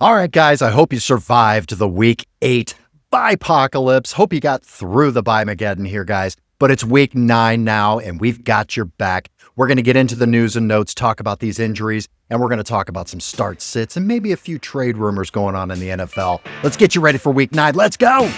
All right, guys, I hope you survived the week 8 Bipocalypse. Hope you got through the Bimageddon here, guys. But it's week 9 now, and we've got your back. We're going to get into the news and notes, talk about these injuries, and we're going to talk about some start sits and maybe a few trade rumors going on in the NFL. Let's get you ready for week 9. Let's go!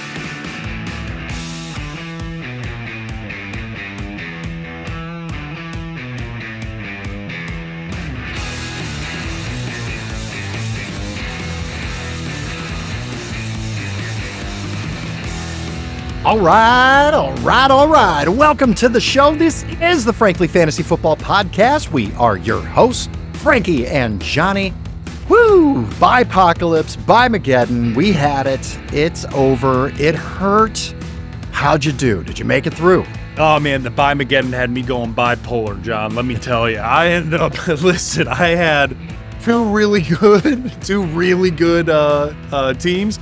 All right. Welcome to the show. This is the Frankly Fantasy Football Podcast. We are your hosts, Frankie and Johnny. Woo! Bipocalypse, Bimageddon. We had it. It's over. It hurt. How'd you do? Did you make it through? Oh man, the Bimageddon had me going bipolar, John. Let me tell you. I ended up, listen, I had two really good teams.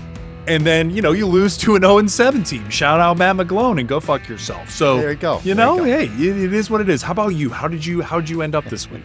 And then, you lose to an 0-7 team. Shout out Matt McGlone and go fuck yourself. So there you go. Hey, it is what it is. How about you? How'd you end up this week?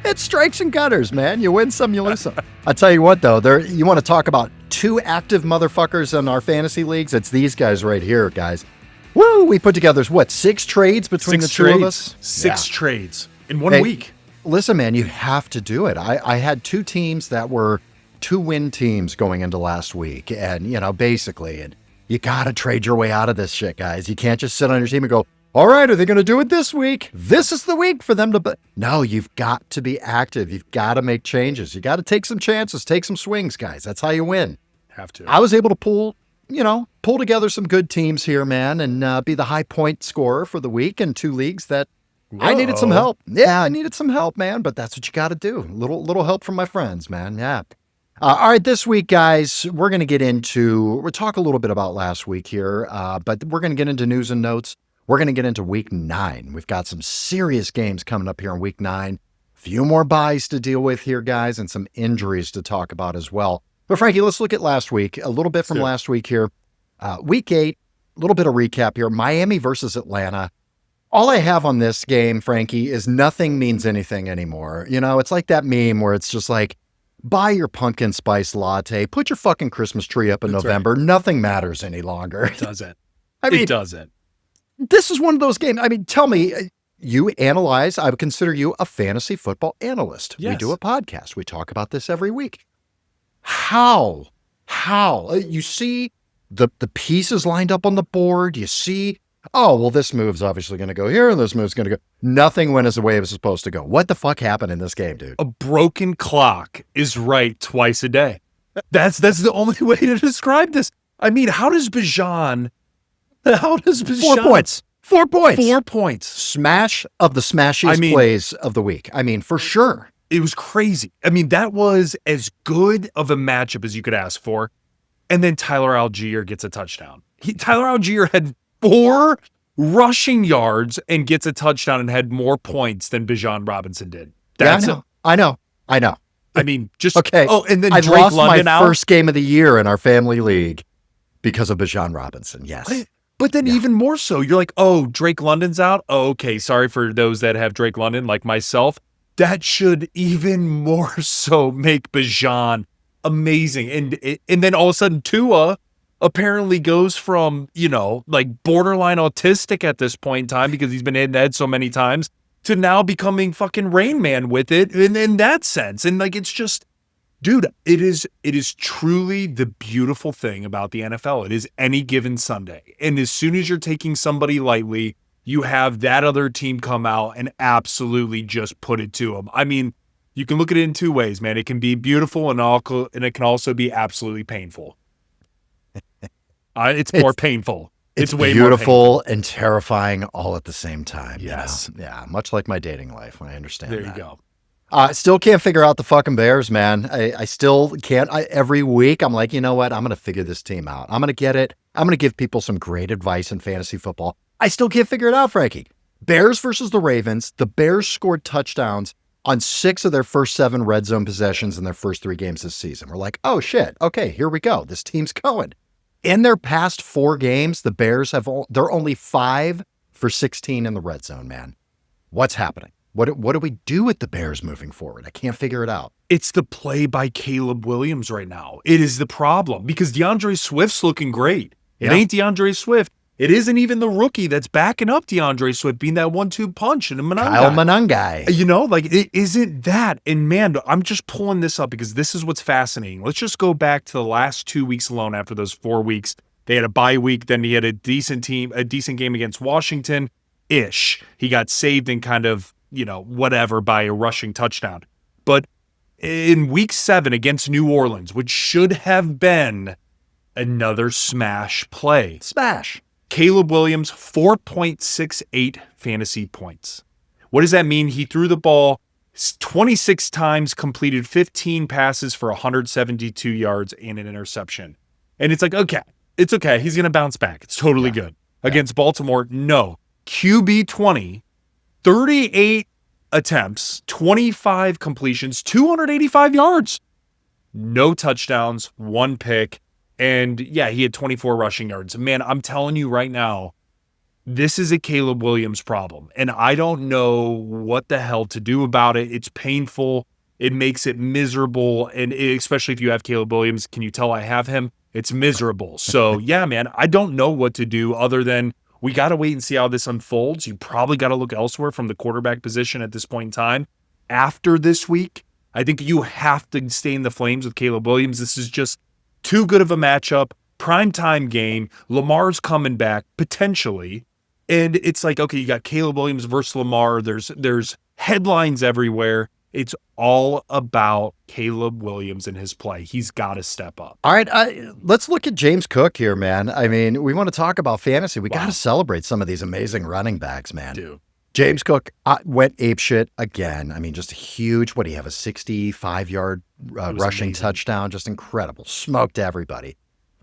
It's strikes and gutters, man. You win some, you lose some. I tell you what, though, you want to talk about two active motherfuckers in our fantasy leagues? It's these guys right here, guys. Woo! We put together, 6 trades between the two of us? Six trades in one week. Listen, man, you have to do it. I had two teams that were 2-win teams going into last week. And, basically, you got to trade your way out of this shit, guys. You can't just sit on your team and go, all right, are they going to do it this week? This is the week for them to... No, you've got to be active. You've got to make changes. You got to take some chances, take some swings, guys. That's how you win. Have to. I was able to pull together some good teams here, man, and be the high point scorer for the week in 2 leagues that I needed some help. Yeah, I needed some help, man, but that's what you got to do. Little help from my friends, man. Yeah. All right, this week, guys, we'll talk a little bit about last week here, but we're going to get into news and notes. We're going to get into week 9. We've got some serious games coming up here in week 9. A few more buys to deal with here, guys, and some injuries to talk about as well. But Frankie, let's look at last week, a little bit from last week here. Week 8, a little bit of recap here. Miami versus Atlanta. All I have on this game, Frankie, is nothing means anything anymore. It's like that meme where it's just like, buy your pumpkin spice latte, put your fucking Christmas tree up in November. Right. Nothing matters any longer. It doesn't. It doesn't. This is one of those games. Tell me, you analyze, I would consider you a fantasy football analyst. Yes. We do a podcast. We talk about this every week. How? You see the pieces lined up on the board. You see, this move's obviously going to go here, and this move's going to go. Nothing went as the way it was supposed to go. What the fuck happened in this game, dude? A broken clock is right twice a day. That's the only way to describe this. How does Bijan... 4 points. 4 points. 4 points. Smash of the smashiest plays of the week. For sure. It was crazy. That was as good of a matchup as you could ask for. And then Tyler Algier gets a touchdown. Tyler Algier had 4 rushing yards and gets a touchdown and had more points than Bijan Robinson did. I know. Okay. Oh, and then I Drake lost London my first game of the year in our family league because of Bijan Robinson. Yes. But then even more so, you're like, Drake London's out. Oh, okay. Sorry for those that have Drake London, like myself. That should even more so make Bijan amazing. And then all of a sudden, Tua apparently goes from, borderline autistic at this point in time because he's been hit in the head so many times to now becoming fucking Rain Man with it in that sense. And it's just, dude, it is truly the beautiful thing about the NFL. It is any given Sunday. And as soon as you're taking somebody lightly, you have that other team come out and absolutely just put it to them. You can look at it in 2 ways, man. It can be beautiful and it can also be absolutely painful. It's more painful. It's way beautiful more and terrifying all at the same time. Yes. Yeah, much like my dating life. I understand that. There you go. I still can't figure out the fucking Bears, man. I still can't. Every week, I'm like, you know what? I'm going to figure this team out. I'm going to get it. I'm going to give people some great advice in fantasy football. I still can't figure it out, Frankie. Bears versus the Ravens. The Bears scored touchdowns on 6 of their first 7 red zone possessions in their first 3 games this season. We're like, oh shit. Okay, here we go. This team's going. In their past 4 games, the Bears they're only 5 for 16 in the red zone, man. What's happening? What do we do with the Bears moving forward? I can't figure it out. It's the play by Caleb Williams right now. It is the problem because DeAndre Swift's looking great. It ain't DeAndre Swift. It isn't even the rookie that's backing up DeAndre Swift being that 1-2 punch and a Kyle Monangai. You know, like it isn't that. And man, I'm just pulling this up because this is what's fascinating. Let's just go back to the last 2 weeks alone after those 4 weeks. They had a bye week. Then he had a decent game against Washington-ish. He got saved in kind of, whatever by a rushing touchdown. But in week 7 against New Orleans, which should have been another smash play. Smash. Caleb Williams, 4.68 fantasy points. What does that mean? He threw the ball 26 times, completed 15 passes for 172 yards and an interception. And it's like, okay, it's okay. He's going to bounce back. It's totally good. Against Baltimore, no. QB 20, 38 attempts, 25 completions, 285 yards. No touchdowns, 1 pick. And yeah, he had 24 rushing yards. Man, I'm telling you right now, this is a Caleb Williams problem. And I don't know what the hell to do about it. It's painful. It makes it miserable. And especially if you have Caleb Williams, can you tell I have him? It's miserable. So yeah, man, I don't know what to do other than we got to wait and see how this unfolds. You probably got to look elsewhere from the quarterback position at this point in time. After this week, I think you have to stay in the flames with Caleb Williams. This is just too good of a matchup, primetime game. Lamar's coming back, potentially. And it's like, okay, you got Caleb Williams versus Lamar. There's headlines everywhere. It's all about Caleb Williams and his play. He's got to step up. All right, let's look at James Cook here, man. I mean, we want to talk about fantasy. We got to celebrate some of these amazing running backs, man. Dude. James Cook went apeshit again. I mean, just huge. What do you have? A 65-yard rushing touchdown. Just incredible. Smoked everybody.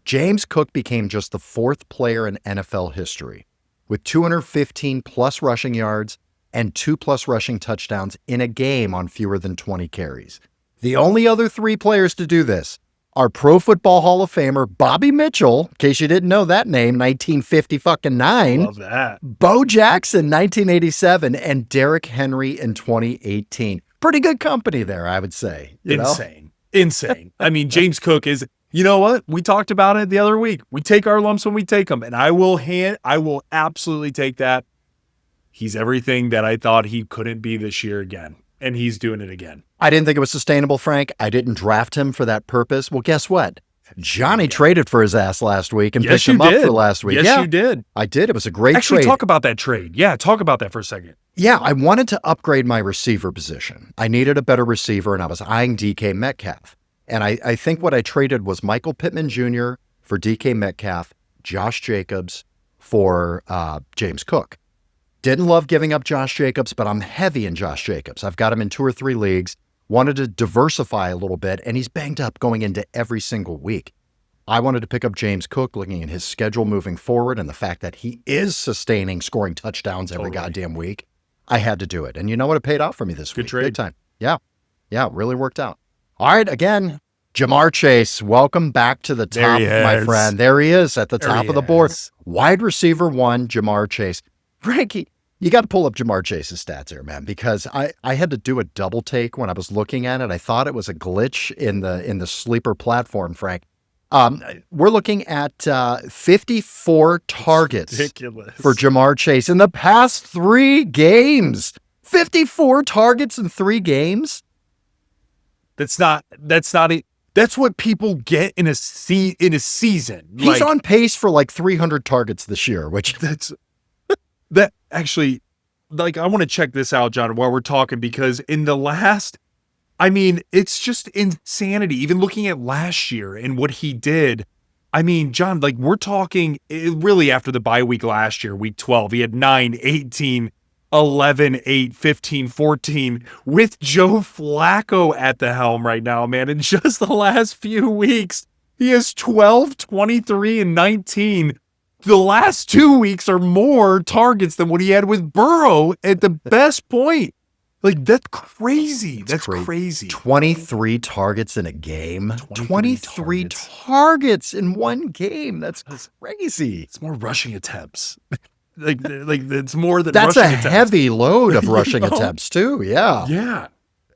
James Cook became just the 4th player in NFL history with 215 plus rushing yards and 2+ rushing touchdowns in a game on fewer than 20 carries. The only other 3 players to do this are Pro Football Hall of Famer Bobby Mitchell, in case you didn't know that name, 1959. Love that. Bo Jackson, 1987, and Derrick Henry in 2018. Pretty good company there, I would say. Insane. I mean, James Cook is, you know what? We talked about it the other week. We take our lumps when we take them, and I will absolutely take that. He's everything that I thought he couldn't be this year again, and he's doing it again. I didn't think it was sustainable, Frank. I didn't draft him for that purpose. Well, guess what? Johnny traded for his ass last week and picked him up for last week. Yes, you did. I did. It was a great trade. Actually, talk about that trade. Yeah, talk about that for a second. Yeah, I wanted to upgrade my receiver position. I needed a better receiver, and I was eyeing DK Metcalf. And I think what I traded was Michael Pittman Jr. for DK Metcalf, Josh Jacobs for James Cook. Didn't love giving up Josh Jacobs, but I'm heavy in Josh Jacobs. I've got him in 2 or 3 leagues. Wanted to diversify a little bit, and he's banged up going into every single week. I wanted to pick up James Cook, looking at his schedule moving forward and the fact that he is sustaining scoring touchdowns every goddamn week. I had to do it. And you know what? It paid off for me this week. Good trade. Big time. Yeah, it really worked out. All right, again, Jamar Chase, welcome back to the top, my friend. There he is at the top of the board. Wide receiver 1, Jamar Chase. Frankie, you got to pull up Jamar Chase's stats here, man, because I had to do a double take when I was looking at it. I thought it was a glitch in the sleeper platform, Frank. We're looking at 54 targets for Jamar Chase in the past 3 games. 54 targets in 3 games? That's not it. That's what people get in a season. He's on pace for like 300 targets this year, which that actually, like, I want to check this out, John, while we're talking, because in the last, I mean, it's just insanity. Even looking at last year and what he did. I mean, John, like, we're talking really after the bye week last year, week 12, he had 9, 18, 11, 8, 15, 14 with Joe Flacco at the helm right now, man. In just the last few weeks, he has 12, 23, and 19. The last 2 weeks are more targets than what he had with Burrow at the best point. Like, that's crazy. That's crazy. 23 targets in a game. 23 targets in one game. That's crazy. It's more rushing attempts. like it's more than that's rushing a attempts. Heavy load of rushing attempts too. Yeah.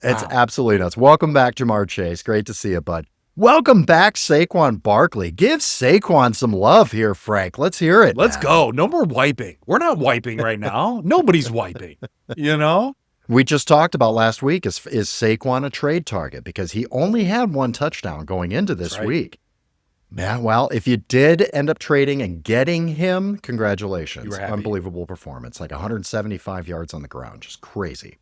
It's absolutely nuts. Welcome back, Jamar Chase. Great to see you, bud. Welcome back, Saquon Barkley. Give Saquon some love here, Frank. Let's hear it. Let's go. No more wiping. We're not wiping right now. Nobody's wiping, you know? We just talked about last week, is Saquon a trade target? Because he only had one touchdown going into this week. Yeah, well, if you did end up trading and getting him, congratulations. Unbelievable performance. Like 175 yards on the ground. Just crazy.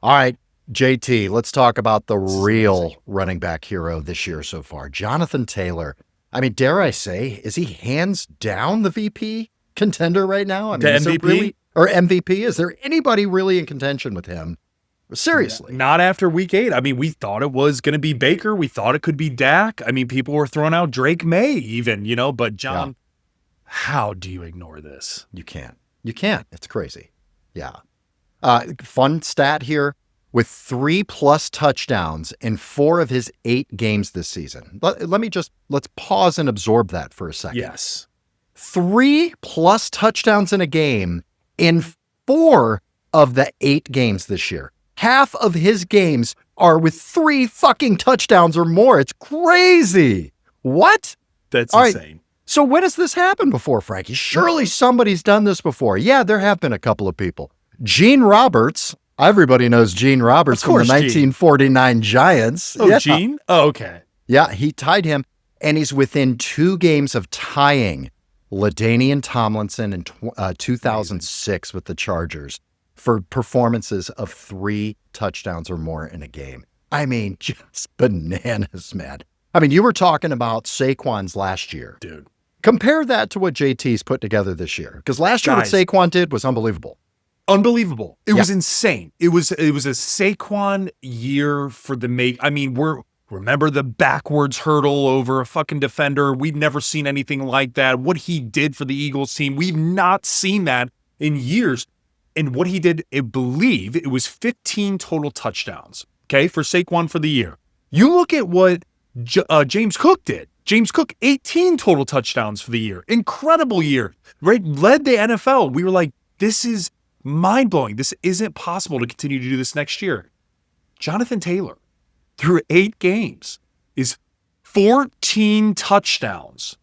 All right, JT, let's talk about the real running back hero this year so far, Jonathan Taylor. I mean, dare I say, is he hands down the VP contender right now? I mean, the MVP? Or MVP? Is there anybody really in contention with him? Seriously. Not after week 8. I mean, we thought it was going to be Baker. We thought it could be Dak. I mean, people were throwing out Drake May even, you know, but John, how do you ignore this? You can't. You can't. It's crazy. Yeah. Fun stat here. With 3+ touchdowns in 4 of his 8 games this season. Let's pause and absorb that for a second. Yes. 3+ touchdowns in a game in 4 of the 8 games this year. Half of his games are with 3 fucking touchdowns or more. It's crazy. What? That's insane. Right. So when has this happened before, Frankie? Surely somebody's done this before. Yeah, there have been a couple of people. Gene Roberts. Everybody knows Gene Roberts from the 1949 Giants. Oh, yeah. Gene? Oh, okay. Yeah, he tied him, and he's within 2 games of tying LaDainian Tomlinson in 2006 with the Chargers for performances of 3 touchdowns or more in a game. I mean, just bananas, man. I mean, you were talking about Saquon's last year. Dude. Compare that to what JT's put together this year, because last year what Saquon did was unbelievable. Unbelievable. It was insane. It was a Saquon year for the I mean, remember the backwards hurdle over a fucking defender. We've never seen anything like that. What he did for the Eagles team, we've not seen that in years. And what he did, I believe it was 15 total touchdowns, okay, for Saquon for the year. You look at what James Cook did. James Cook, 18 total touchdowns for the year. Incredible year, right? Led the NFL. We were like, this is mind-blowing. This isn't possible to continue to do this next year. Jonathan Taylor, through 8 games, is 14 touchdowns.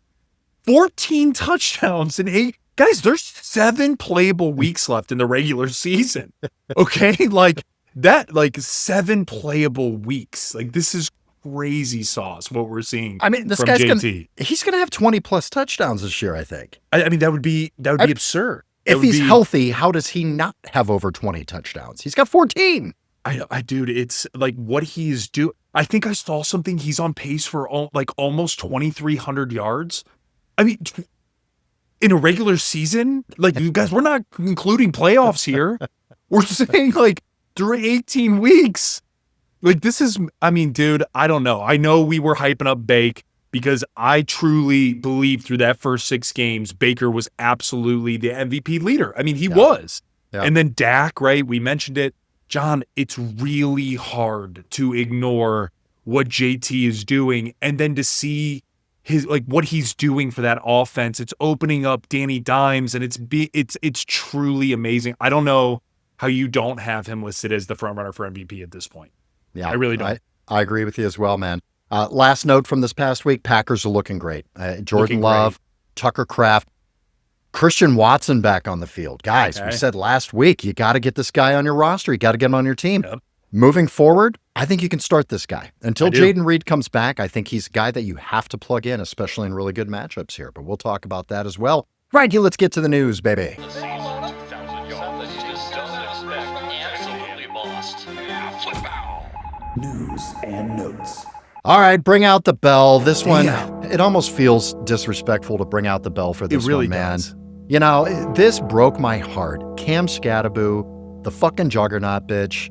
14 touchdowns in 8. Guys, there's 7 playable weeks left in the regular season. Okay? Like 7 playable weeks. Like, this is crazy sauce, what we're seeing. I mean, this guy's he's gonna have 20+ touchdowns this year, I think. I mean, that would be absurd. If he's healthy, how does he not have over 20 touchdowns? He's got 14. Dude, it's like what he's doing. I think I saw something. He's on pace for almost 2,300 yards. I mean, in a regular season, like, you guys, we're not including playoffs here. We're saying like through 18 weeks. Like, this is, I mean, dude, I don't know. I know we were hyping up Bake, because I truly believe through that first 6 games, Baker was absolutely the MVP leader. I mean, he was. Yeah. And then Dak, right? We mentioned it. John, it's really hard to ignore what JT is doing and then to see what he's doing for that offense. It's opening up Danny Dimes, and it's truly amazing. I don't know how you don't have him listed as the front runner for MVP at this point. Yeah, I really don't. I agree with you as well, man. Last note from this past week, Packers are looking great. Jordan Love, Tucker Kraft, Christian Watson back on the field. Guys, we said last week, you got to get this guy on your roster. You got to get him on your team. Yep. Moving forward, I think you can start this guy. Until Jaden Reed comes back, I think he's a guy that you have to plug in, especially in really good matchups here. But we'll talk about that as well. Right here, let's get to the news, baby. News and notes. All right, bring out the bell. This one, it almost feels disrespectful to bring out the bell for this one, man. Does. You know, this broke my heart. Cam Scattaboo, the fucking juggernaut bitch.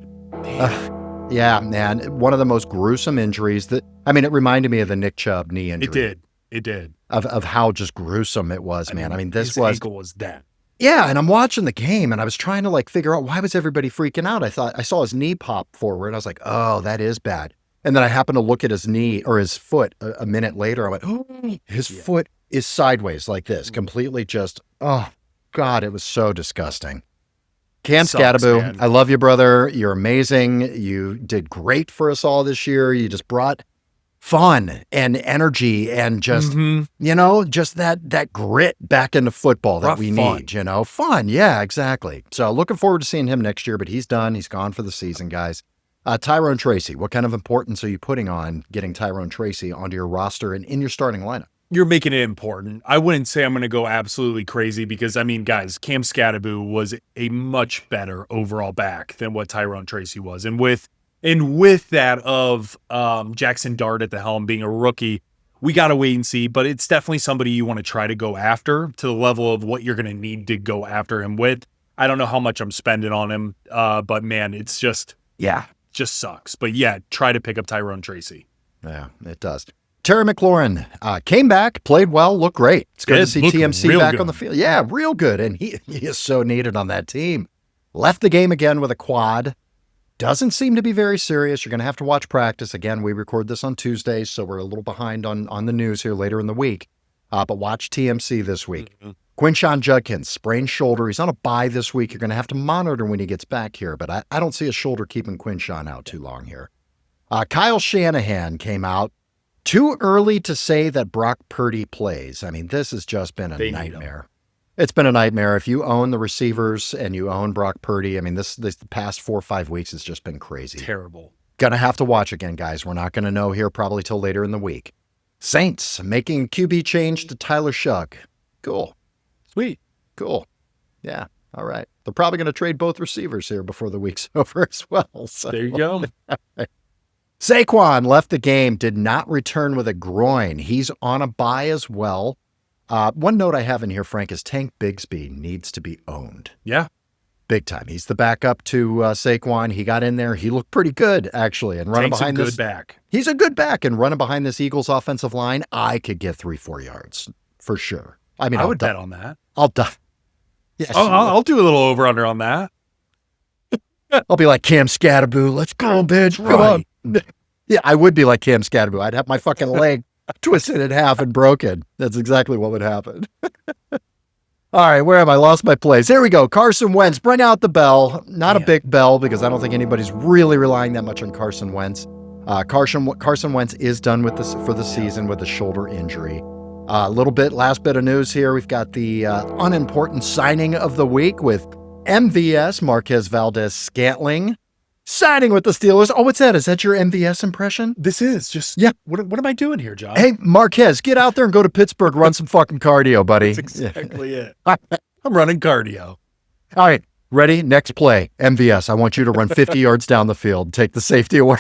Yeah, man, one of the most gruesome injuries it reminded me of the Nick Chubb knee injury. It did. Of how just gruesome it was, man. I mean, his ankle was that. Yeah, and I'm watching the game, and I was trying to figure out, why was everybody freaking out? I saw his knee pop forward, and I was like, oh, that is bad. And then I happened to look at his knee or his foot a minute later. I went, oh, his foot is sideways like this, completely just, oh, God, it was so disgusting. Cam Sucks, Scattaboo, man. I love you, brother. You're amazing. You did great for us all this year. You just brought fun and energy and just, just that grit back into football that Brought we fun. need, Fun. Yeah, exactly. So looking forward to seeing him next year, but he's done. He's gone for the season, guys. Tyrone Tracy, what kind of importance are you putting on getting Tyrone Tracy onto your roster and in your starting lineup? You're making it important. I wouldn't say I'm going to go absolutely crazy because, guys, Cam Scattaboo was a much better overall back than what Tyrone Tracy was. And with that of Jackson Dart at the helm being a rookie, we got to wait and see. But it's definitely somebody you want to try to go after to the level of what you're going to need to go after him with. I don't know how much I'm spending on him, but, man, it's just sucks. But, yeah, try to pick up Tyrone Tracy. Yeah, it does. Terry McLaurin came back, played well, looked great. It's good to see TMC back on the field. Yeah, real good. And he is so needed on that team. Left the game again with a quad. Doesn't seem to be very serious. You're going to have to watch practice. Again, we record this on Tuesdays, so we're a little behind on the news here later in the week. But watch TMC this week. Quinshon Judkins, sprained shoulder. He's on a bye this week. You're going to have to monitor when he gets back here. But I don't see a shoulder keeping Quinshon out too long here. Kyle Shanahan came out. Too early to say that Brock Purdy plays. This has just been a nightmare. It's been a nightmare. If you own the receivers and you own Brock Purdy, this the past 4 or 5 weeks has just been crazy. Terrible. Gonna have to watch again, guys. We're not gonna know here probably till later in the week. Saints making QB change to Tyler Shuck. Cool. Sweet. Cool. Yeah. All right. They're probably gonna trade both receivers here before the week's over as well. So. There you go. Saquon left the game, did not return with a groin. He's on a bye as well. One note I have in here, Frank, is Tank Bigsby needs to be owned. Yeah. Big time. He's the backup to Saquon. He got in there. He looked pretty good, actually. And running behind this. He's a good back. And running behind this Eagles offensive line, I could get 3-4 yards for sure. I would bet on that. I'll die. Yes, I'll do a little over-under on that. I'll be like Cam Scattaboo. Let's go, bitch. Come on. Yeah, I would be like Cam Scattaboo. I'd have my fucking leg twisted in half and broken. That's exactly what would happen. All right, where am I? Lost my place. There we go. Carson Wentz. Bring out the bell. Not a big bell because I don't think anybody's really relying that much on Carson Wentz. Carson Wentz is done with this for the season with a shoulder injury. Last bit of news here. We've got the unimportant signing of the week with MVS, Marquez Valdez-Scantling. Signing with the Steelers. Oh, what's that? Is that your MVS impression? This is just, what am I doing here, John? Hey, Marquez, get out there and go to Pittsburgh. Run some fucking cardio, buddy. That's exactly it. I'm running cardio. All right, ready? Next play. MVS, I want you to run 50 yards down the field. Take the safety away.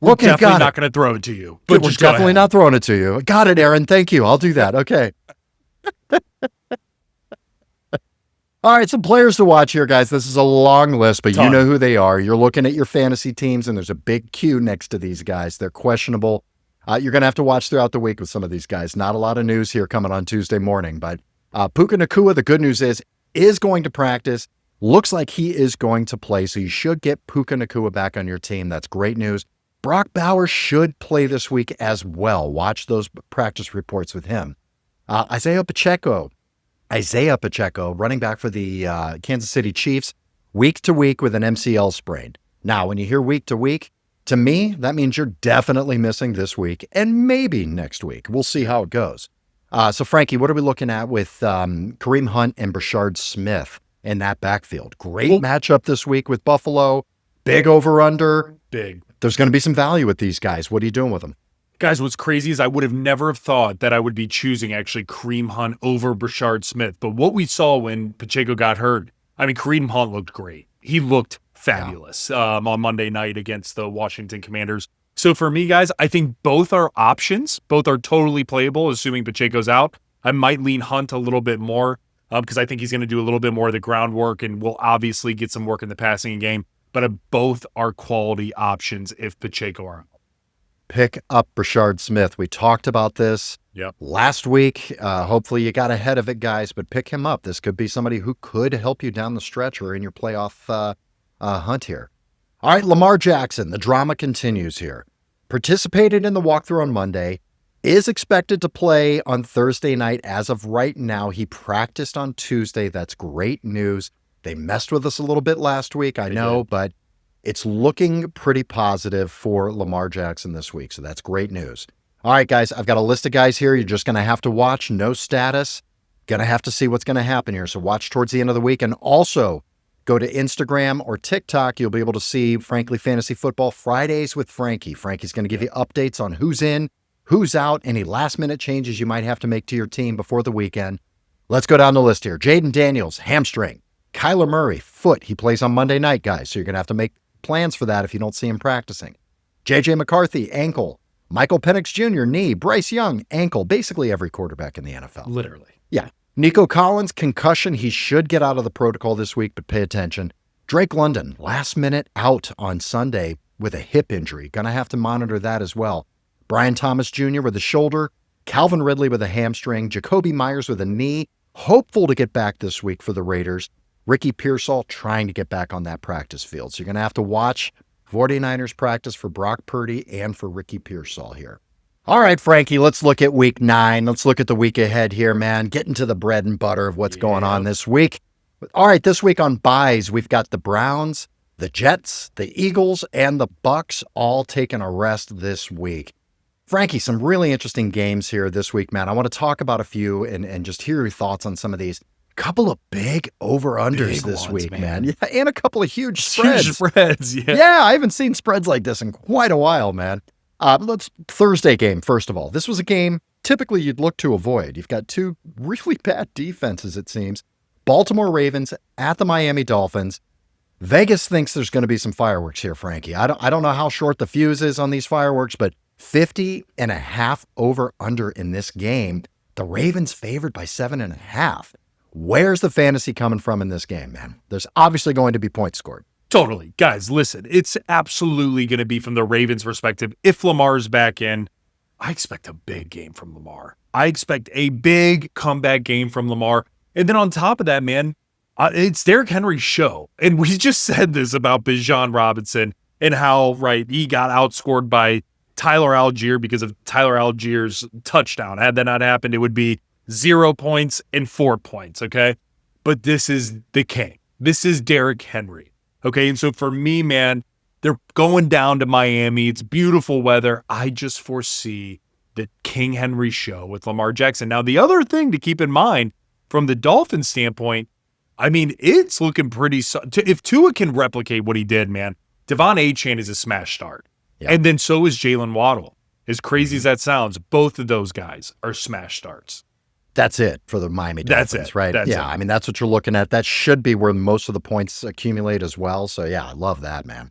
We're definitely not going to throw it to you. But we're definitely not throwing it to you. Got it, Aaron. Thank you. I'll do that. Okay. All right, some players to watch here, guys. This is a long list, but you know who they are. You're looking at your fantasy teams, and there's a big Q next to these guys. They're questionable. You're going to have to watch throughout the week with some of these guys. Not a lot of news here coming on Tuesday morning, but Puka Nacua, the good news is going to practice. Looks like he is going to play, so you should get Puka Nacua back on your team. That's great news. Brock Bowers should play this week as well. Watch those practice reports with him. Isaiah Pacheco, running back for the Kansas City Chiefs, week to week with an MCL sprain. Now, when you hear week to week, to me, that means you're definitely missing this week and maybe next week. We'll see how it goes. So, Frankie, what are we looking at with Kareem Hunt and Brashard Smith in that backfield? Great matchup this week with Buffalo. Big over-under. Big. There's going to be some value with these guys. What are you doing with them? Guys, what's crazy is I would have never thought that I would be choosing actually Kareem Hunt over Brashard Smith. But what we saw when Pacheco got hurt, Kareem Hunt looked great. He looked fabulous on Monday night against the Washington Commanders. So for me, guys, I think both are options. Both are totally playable, assuming Pacheco's out. I might lean Hunt a little bit more because I think he's going to do a little bit more of the groundwork and will obviously get some work in the passing game. But both are quality options if Pacheco are out. Pick up Brashard Smith. We talked about this last week. Hopefully you got ahead of it, guys, but pick him up. This could be somebody who could help you down the stretch or in your playoff hunt here. All right, Lamar Jackson. The drama continues here. Participated in the walkthrough on Monday. Is expected to play on Thursday night. As of right now, he practiced on Tuesday. That's great news. They messed with us a little bit last week, I know, but it's looking pretty positive for Lamar Jackson this week, so that's great news. All right, guys, I've got a list of guys here. You're just going to have to watch. No status. Going to have to see what's going to happen here. So watch towards the end of the week. And also go to Instagram or TikTok. You'll be able to see Frankly Fantasy Football Fridays with Frankie. Frankie's going to give you updates on who's in, who's out, any last-minute changes you might have to make to your team before the weekend. Let's go down the list here. Jaden Daniels, hamstring. Kyler Murray, foot. He plays on Monday night, guys, so you're going to have to make plans for that if you don't see him practicing. J.J. McCarthy, ankle. Michael Penix Jr., knee. Bryce Young, ankle. Basically every quarterback in the NFL. Literally. Yeah. Nico Collins, concussion. He should get out of the protocol this week, but pay attention. Drake London, last minute out on Sunday with a hip injury. Going to have to monitor that as well. Brian Thomas Jr. with a shoulder. Calvin Ridley with a hamstring. Jacoby Myers with a knee. Hopeful to get back this week for the Raiders. Ricky Pearsall trying to get back on that practice field. So you're going to have to watch 49ers practice for Brock Purdy and for Ricky Pearsall here. All right, Frankie, let's look at week 9. Let's look at the week ahead here, man. Get into the bread and butter of what's going on this week. All right, this week on buys, we've got the Browns, the Jets, the Eagles, and the Bucks all taking a rest this week. Frankie, some really interesting games here this week, man. I want to talk about a few and just hear your thoughts on some of these. Couple of big over-unders this week, man. Yeah, and a couple of huge spreads. Huge spreads, yeah. Yeah, I haven't seen spreads like this in quite a while, man. Let's Thursday game, first of all. This was a game typically you'd look to avoid. You've got two really bad defenses, it seems. Baltimore Ravens at the Miami Dolphins. Vegas thinks there's going to be some fireworks here, Frankie. I don't know how short the fuse is on these fireworks, but 50.5 over-under in this game. The Ravens favored by 7.5. Where's the fantasy coming from in this game, man? There's obviously going to be points scored. Totally. Guys, listen, it's absolutely going to be from the Ravens' perspective. If Lamar's back in, I expect a big game from Lamar. I expect a big comeback game from Lamar. And then on top of that, man, it's Derrick Henry's show. And we just said this about Bijan Robinson and how, right, he got outscored by Tyler Algier because of Tyler Algier's touchdown. Had that not happened, it would be 0 points and 4 points, okay? But this is the king. This is Derrick Henry, okay? And so for me, man, they're going down to Miami. It's beautiful weather. I just foresee the King Henry show with Lamar Jackson. Now, the other thing to keep in mind from the Dolphins standpoint, I mean, it's looking pretty if Tua can replicate what he did, man, Devon Achane is a smash start. Yeah. And then so is Jalen Waddle. As crazy as that sounds, both of those guys are smash starts. That's it for the Miami Dolphins, that's it. right? That's yeah, it. I mean, that's what you're looking at. That should be where most of the points accumulate as well. So, yeah, I love that, man.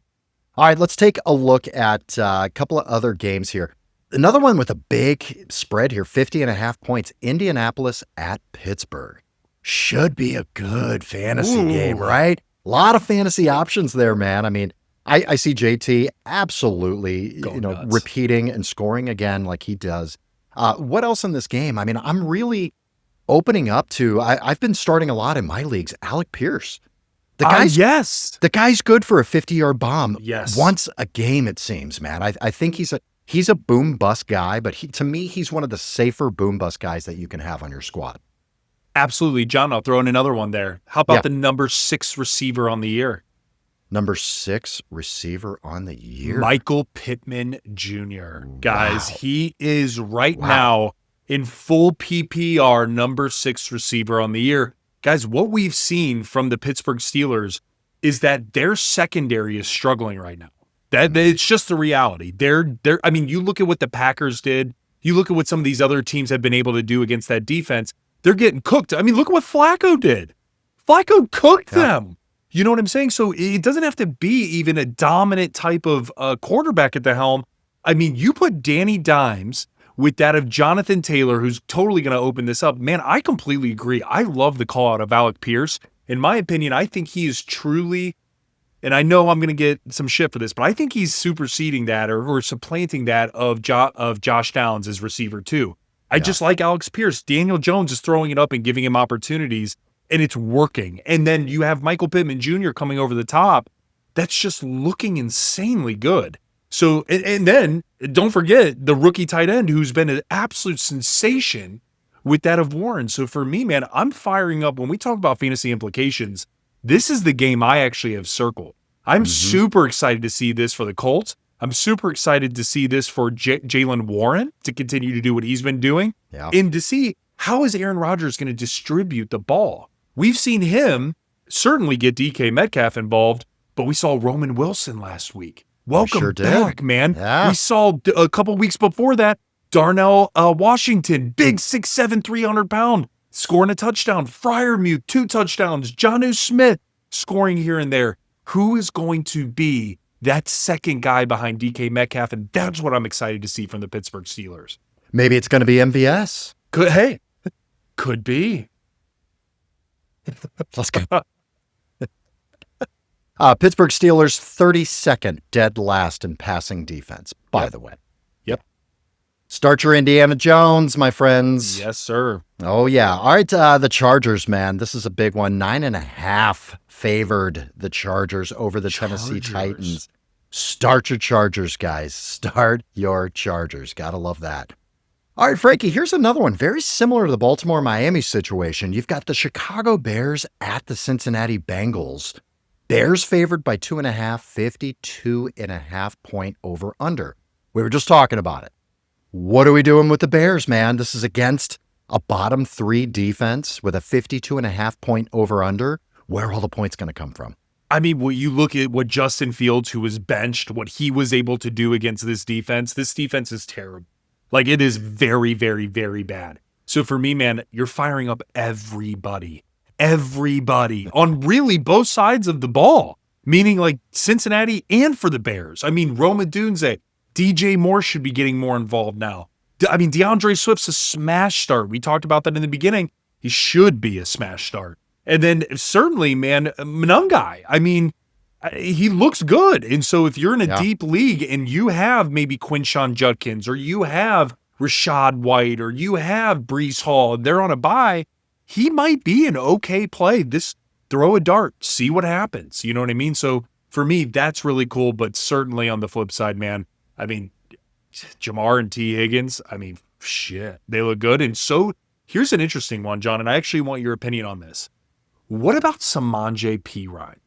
All right, let's take a look at a couple of other games here. Another one with a big spread here, 50.5 points. Indianapolis at Pittsburgh. Should be a good fantasy game, right? A lot of fantasy options there, man. I mean, I see JT absolutely, nuts. Repeating and scoring again like he does. What else in this game? I mean, I'm really opening up to, I've been starting a lot in my leagues, Alec Pierce. The guy's good for a 50-yard bomb once a game, it seems, man. I think he's a boom bust guy, but to me, he's one of the safer boom bust guys that you can have on your squad. Absolutely. John, I'll throw in another one there. How about the number 6 receiver on the year? Number 6 receiver on the year? Michael Pittman Jr. Guys, he is now in full PPR number 6 receiver on the year. Guys, what we've seen from the Pittsburgh Steelers is that their secondary is struggling right now. That it's just the reality. I mean, you look at what the Packers did. You look at what some of these other teams have been able to do against that defense. They're getting cooked. I mean, look at what Flacco did. Flacco cooked them. You know what I'm saying? So it doesn't have to be even a dominant type of quarterback at the helm. I mean, you put Danny Dimes with that of Jonathan Taylor, who's totally going to open this up. Man, I completely agree. I love the call out of Alec Pierce. In my opinion, I think he is truly, and I know I'm going to get some shit for this, but I think he's superseding that or supplanting that of Josh Downs as receiver too. I just like Alex Pierce. Daniel Jones is throwing it up and giving him opportunities, and it's working. And then you have Michael Pittman Jr. coming over the top. That's just looking insanely good. So, and then don't forget the rookie tight end who's been an absolute sensation with that of Warren. So for me, man, I'm firing up when we talk about fantasy implications. This is the game I actually have circled. I'm super excited to see this for the Colts. I'm super excited to see this for Jaylen Warren to continue to do what he's been doing. Yeah. And to see how is Aaron Rodgers going to distribute the ball. We've seen him certainly get DK Metcalf involved, but we saw Roman Wilson last week. Welcome sure did. back, man. Yeah. We saw a couple weeks before that, Darnell Washington, big 6'7", 300-pound, scoring a touchdown. Freiermuth, 2 touchdowns. Jonnu Smith scoring here and there. Who is going to be that second guy behind DK Metcalf? And that's what I'm excited to see from the Pittsburgh Steelers. Maybe it's going to be MVS. Could be. Let's go. Pittsburgh Steelers 32nd, dead last in passing defense, by the way. Yep. Start your Indiana Jones, my friends. Yes, sir. Oh, yeah. All right, the Chargers, man. This is a big one. 9.5 favored the Chargers over the Tennessee Titans. Start your Chargers, guys. Start your Chargers. Gotta love that. All right, Frankie, here's another one. Very similar to the Baltimore-Miami situation. You've got the Chicago Bears at the Cincinnati Bengals. Bears favored by 2.5, 52.5 point over under. We were just talking about it. What are we doing with the Bears, man? This is against a bottom 3 defense with a 52.5 point over under. Where are all the points going to come from? I mean, when you look at what Justin Fields, who was benched, what he was able to do against this defense is terrible. Like, it is very, very, very bad. So for me, man, you're firing up everybody on really both sides of the ball, meaning like Cincinnati and for the Bears. I mean, Rome Odunze, DJ Moore should be getting more involved now. I mean, DeAndre Swift's a smash start. We talked about that in the beginning. He should be a smash start. And then certainly, man, Monangai, I mean, he looks good. And so if you're in a deep league and you have maybe Quinshon Judkins or you have Rashad White or you have Breece Hall and they're on a bye, he might be an okay play. This throw a dart, see what happens. You know what I mean? So for me, that's really cool. But certainly on the flip side, man, I mean, Jamar and T. Higgins, I mean, shit, they look good. And so here's an interesting one, John, and I actually want your opinion on this. What about Samanje P-Ryan?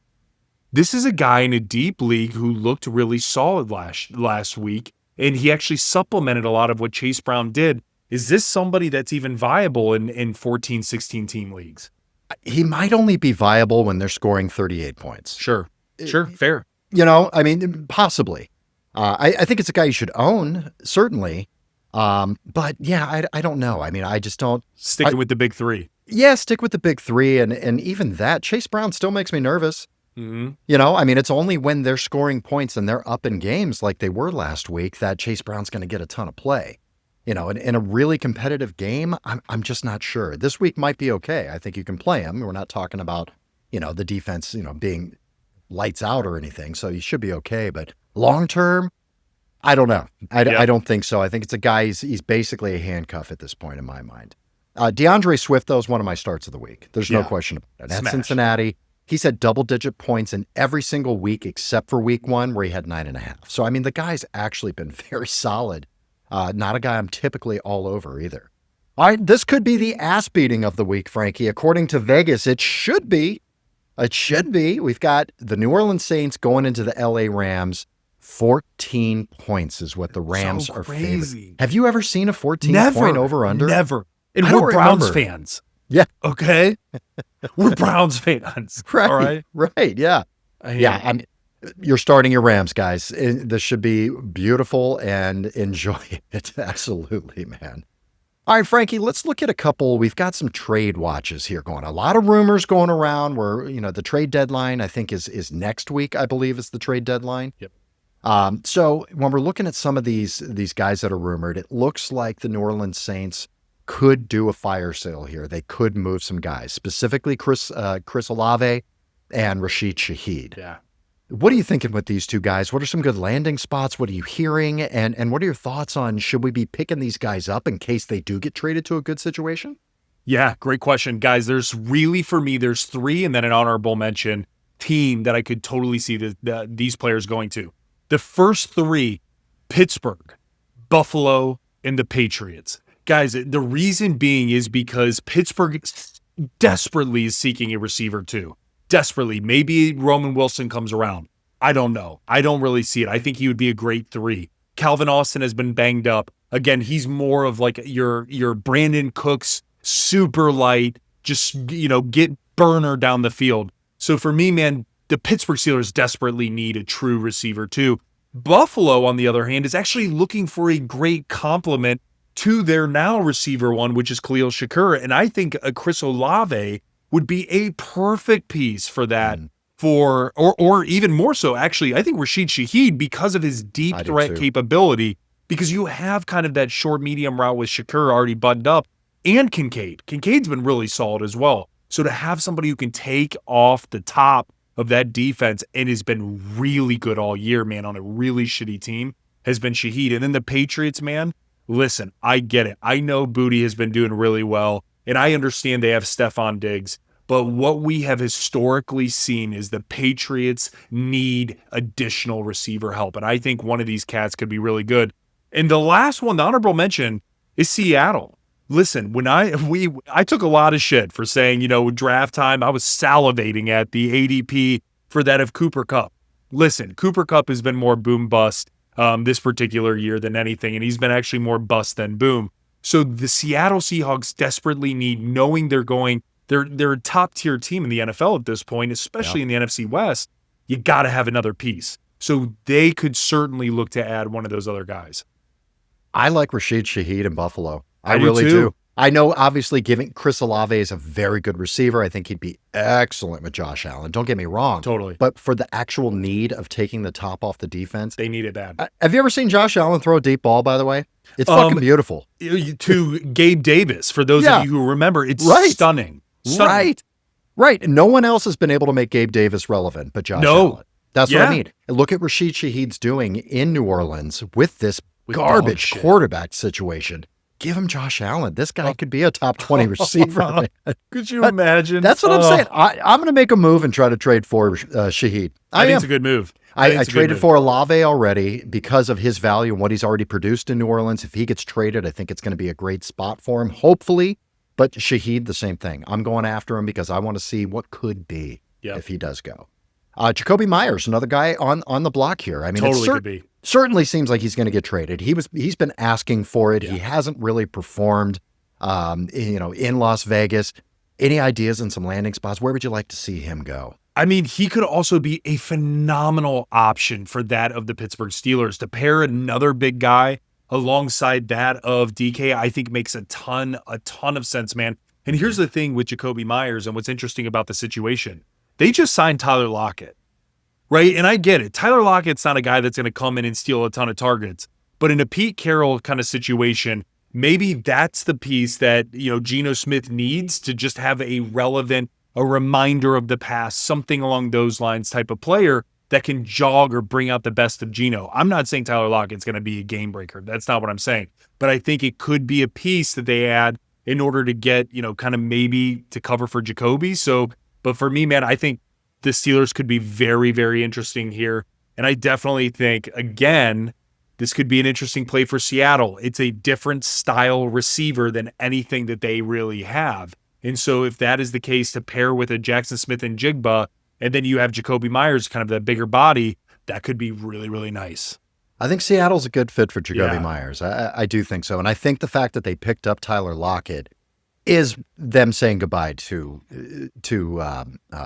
This is a guy in a deep league who looked really solid last week, and he actually supplemented a lot of what Chase Brown did. Is this somebody that's even viable in 14, 16 team leagues? He might only be viable when they're scoring 38 points. Sure, fair. You know, I mean, possibly. I think it's a guy you should own, certainly. But yeah, I don't know. I mean, I just don't. Sticking with the big 3. Yeah, stick with the big 3. And even that, Chase Brown still makes me nervous. Mm-hmm. You know, I mean, it's only when they're scoring points and they're up in games like they were last week that Chase Brown's going to get a ton of play. You know, in a really competitive game, I'm just not sure. This week might be okay. I think you can play him. We're not talking about, you know, the defense, you know, being lights out or anything. So you should be okay. But long term, I don't know. I don't think so. I think it's a guy, he's basically a handcuff at this point in my mind. DeAndre Swift, though, is one of my starts of the week. There's no question about it. At Cincinnati, he's had double-digit points in every single week except for week 1 where he had 9.5. So, I mean, the guy's actually been very solid. Not a guy I'm typically all over either. All right, this could be the ass beating of the week, Frankie. According to Vegas, it should be. It should be. We've got the New Orleans Saints going into the LA Rams. 14 points is what the Rams are favored. Have you ever seen a 14-point over-under? Never. And I we're Browns remember. fans. Yeah. Okay? We're Browns fans. Right. All right? Right, yeah. You're starting your Rams, guys. This should be beautiful and enjoy it. Absolutely, man. All right, Frankie, let's look at a couple. We've got some trade watches here going. A lot of rumors going around where, you know, the trade deadline, I think, is next week, I believe, is the trade deadline. Yep. So when we're looking at some of these guys that are rumored, it looks like the New Orleans Saints could do a fire sale here. They could move some guys, specifically Chris Olave and Rashid Shaheed. Yeah. What are you thinking with these two guys? What are some good landing spots? What are you hearing? And what are your thoughts on, should we be picking these guys up in case they do get traded to a good situation? Yeah, great question. Guys, there's 3 and then an honorable mention team that I could totally see these players going to. The first 3, Pittsburgh, Buffalo, and the Patriots. Guys, the reason being is because Pittsburgh desperately is seeking a receiver too. desperately. Maybe Roman Wilson comes around. I don't know. I don't really see it. I think he would be a great 3. Calvin Austin has been banged up. Again, he's more of like your Brandon Cooks, super light, just, get burner down the field. So for me, man, the Pittsburgh Steelers desperately need a true receiver too. Buffalo, on the other hand, is actually looking for a great complement to their now receiver one, which is Khalil Shakur. And I think a Chris Olave would be a perfect piece for that. Or even more so, actually, I think Rashid Shaheed, because of his deep threat capability, because you have kind of that short medium route with Shakur already buttoned up, and Kincaid. Kincaid's been really solid as well. So to have somebody who can take off the top of that defense and has been really good all year, man, on a really shitty team, has been Shaheed. And then the Patriots, man, listen, I get it. I know Booty has been doing really well, and I understand they have Stephon Diggs. But what we have historically seen is the Patriots need additional receiver help. And I think one of these cats could be really good. And the last one, the honorable mention, is Seattle. Listen, when I took a lot of shit for saying, draft time, I was salivating at the ADP for that of Cooper Kupp. Listen, Cooper Kupp has been more boom bust this particular year than anything, and he's been actually more bust than boom. So the Seattle Seahawks desperately need, knowing they're a top-tier team in the NFL at this point, especially in the NFC West, you got to have another piece. So they could certainly look to add one of those other guys. I like Rashid Shaheed in Buffalo. I really do. do. I know, obviously, giving Chris Olave is a very good receiver. I think he'd be excellent with Josh Allen. Don't get me wrong. Totally. But for the actual need of taking the top off the defense. They need it bad. Have you ever seen Josh Allen throw a deep ball, by the way? It's fucking beautiful. To Gabe Davis, for those of you who remember, it's stunning. Right. No one else has been able to make Gabe Davis relevant but Josh Allen. That's what I mean. And look at Rashid Shaheed's doing in New Orleans with this garbage quarterback situation. Give him Josh Allen. This guy could be a top 20 receiver. Man. Could you imagine? That's what I'm saying. I'm going to make a move and try to trade for Shaheed. I think it's a good move. I traded for Olave already because of his value and what he's already produced in New Orleans. If he gets traded, I think it's going to be a great spot for him, hopefully. But Shaheed, the same thing. I'm going after him because I want to see what could be if he does go. Jacoby Myers, another guy on the block here. I mean, totally could be. Certainly seems like he's going to get traded. He's been asking for it. Yeah. He hasn't really performed, in Las Vegas. Any ideas on some landing spots? Where would you like to see him go? I mean, he could also be a phenomenal option for that of the Pittsburgh Steelers. To pair another big guy alongside that of DK, I think makes a ton of sense, man. And here's the thing with Jacoby Myers and what's interesting about the situation. They just signed Tyler Lockett, right? And I get it. Tyler Lockett's not a guy that's going to come in and steal a ton of targets. But in a Pete Carroll kind of situation, maybe that's the piece that, Geno Smith needs to just have a relevant, a reminder of the past, something along those lines type of player that can jog or bring out the best of Geno. I'm not saying Tyler Lockett's going to be a game breaker. That's not what I'm saying. But I think it could be a piece that they add in order to get, kind of maybe to cover for Jacoby. But for me, man, I think the Steelers could be very, very interesting here. And I definitely think, again, this could be an interesting play for Seattle. It's a different style receiver than anything that they really have. And so if that is the case, to pair with a Jackson Smith and Jigba, and then you have Jacoby Myers, kind of that bigger body, that could be really, really nice. I think Seattle's a good fit for Jacoby Myers. I do think so. And I think the fact that they picked up Tyler Lockett is them saying goodbye to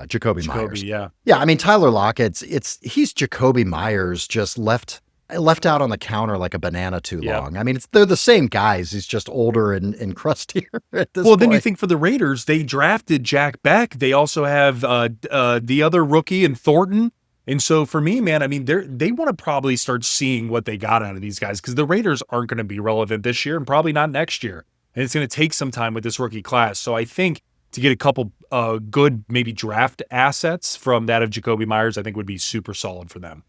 Jacoby Myers. Yeah. I mean, Tyler Lockett, he's Jacoby Myers just left out on the counter like a banana too long. I mean, they're the same guys. He's just older and crustier at this point. Then you think for the Raiders, they drafted Jack Beck. They also have the other rookie in Thornton. And so for me, man, I mean, they want to probably start seeing what they got out of these guys because the Raiders aren't going to be relevant this year and probably not next year. And it's going to take some time with this rookie class. So I think to get a couple good maybe draft assets from that of Jacoby Myers, I think would be super solid for them.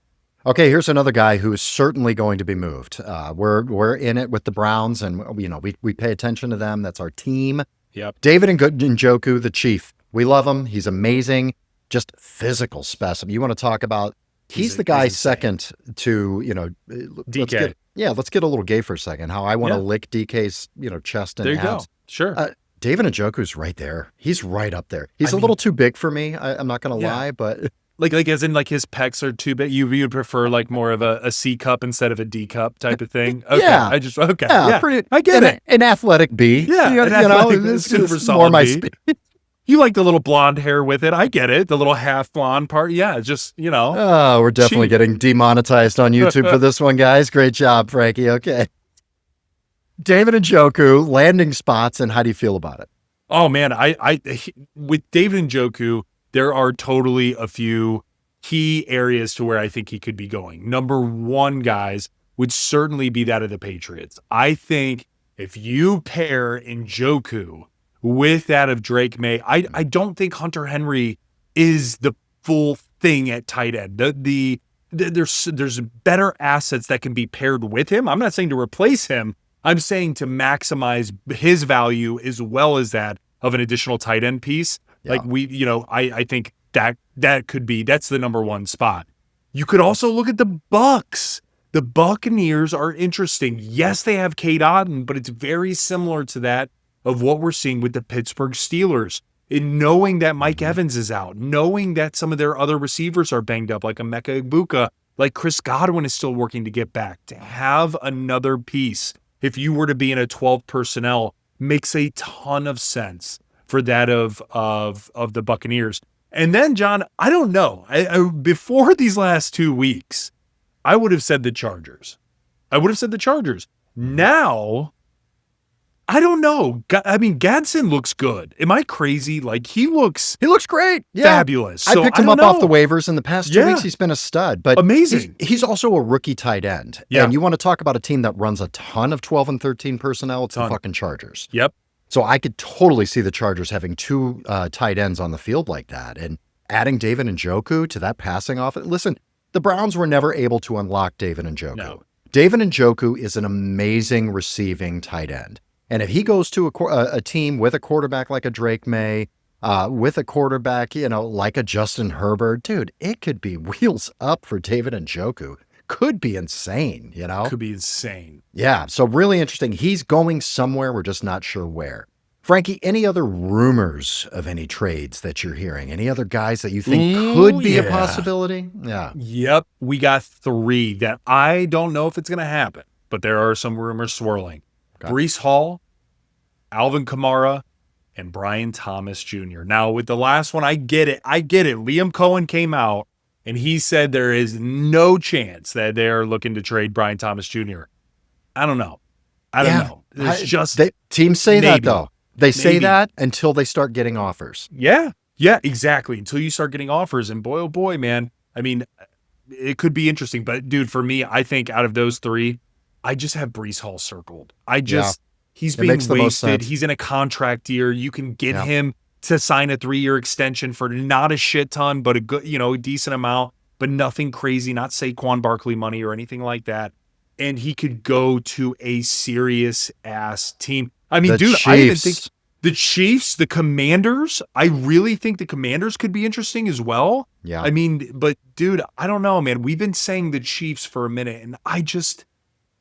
Okay, here's another guy who is certainly going to be moved. We're in it with the Browns, and we pay attention to them. That's our team. Yep. David Njoku, the Chief. We love him. He's amazing. Just physical specimen. You want to talk about? He's the guy second to DK. Let's get a little gay for a second. How I want to lick DK's chest and there you abs. go. Sure. David Njoku's right there. He's right up there. He's a little too big for me. I'm not going to lie, but like as in like his pecs are too big. You would prefer like more of a C cup instead of a D cup type of thing. Okay. Yeah. Pretty. I get it. An athletic B. Yeah. This is more my speed. You like the little blonde hair with it. I get it. The little half blonde part. Yeah. Just, Oh, we're definitely getting demonetized on YouTube for this one, guys. Great job, Frankie. Okay. David Njoku, landing spots, and how do you feel about it? Oh man, with David Njoku, there are totally a few key areas to where I think he could be going. Number one, guys, would certainly be that of the Patriots. I think if you pair Njoku with that of Drake May, I don't think Hunter Henry is the full thing at tight end. There's better assets that can be paired with him. I'm not saying to replace him. I'm saying to maximize his value as well as that of an additional tight end piece. Yeah. Like I think that could be, that's the number one spot. You could also look at the Bucks. The Buccaneers are interesting. Yes, they have Cade Otton, but it's very similar to that of what we're seeing with the Pittsburgh Steelers. In knowing that Mike Evans is out, knowing that some of their other receivers are banged up, like Emeka Egbuka, like Chris Godwin is still working to get back. To have another piece, if you were to be in a 12 personnel, makes a ton of sense for that of the Buccaneers. And then, John, I don't know. Before these last 2 weeks, I would have said the Chargers. Now, I don't know. I mean, Gadsden looks good. Am I crazy? Like, he looks great. Yeah. Fabulous. I picked him up off the waivers in the past 2 weeks. He's been a stud, but amazing. He's also a rookie tight end. Yeah. And you want to talk about a team that runs a ton of 12 and 13 personnel, it's the fucking Chargers. Yep. So I could totally see the Chargers having two tight ends on the field like that. And adding David Njoku to that passing offense. Listen, the Browns were never able to unlock David Njoku. No. David Njoku is an amazing receiving tight end. And if he goes to a team with a quarterback like a Drake May, with a quarterback, like a Justin Herbert, dude, it could be wheels up for David Njoku. Could be insane, Could be insane. Yeah, so really interesting. He's going somewhere. We're just not sure where. Frankie, any other rumors of any trades that you're hearing? Any other guys that you think could be a possibility? Yeah. Yep. We got 3 that I don't know if it's going to happen, but there are some rumors swirling. Okay. Breece Hall, Alvin Kamara, and Brian Thomas Jr. Now, with the last one, I get it. Liam Cohen came out, and he said there is no chance that they're looking to trade Brian Thomas Jr. I don't know. I don't know. It's just teams say that, though. They say that until they start getting offers. Yeah, exactly. Until you start getting offers. And boy, oh boy, man. I mean, it could be interesting. But, dude, for me, I think out of those 3, I just have Breece Hall circled. He's being wasted. He's in a contract year. You can get him to sign a 3-year extension for not a shit ton, but a good, a decent amount, but nothing crazy, not Saquon Barkley money or anything like that. And he could go to a serious ass team. I mean, dude, I even think the Chiefs, the Commanders, I really think the Commanders could be interesting as well. Yeah. I mean, but dude, I don't know, man. We've been saying the Chiefs for a minute, and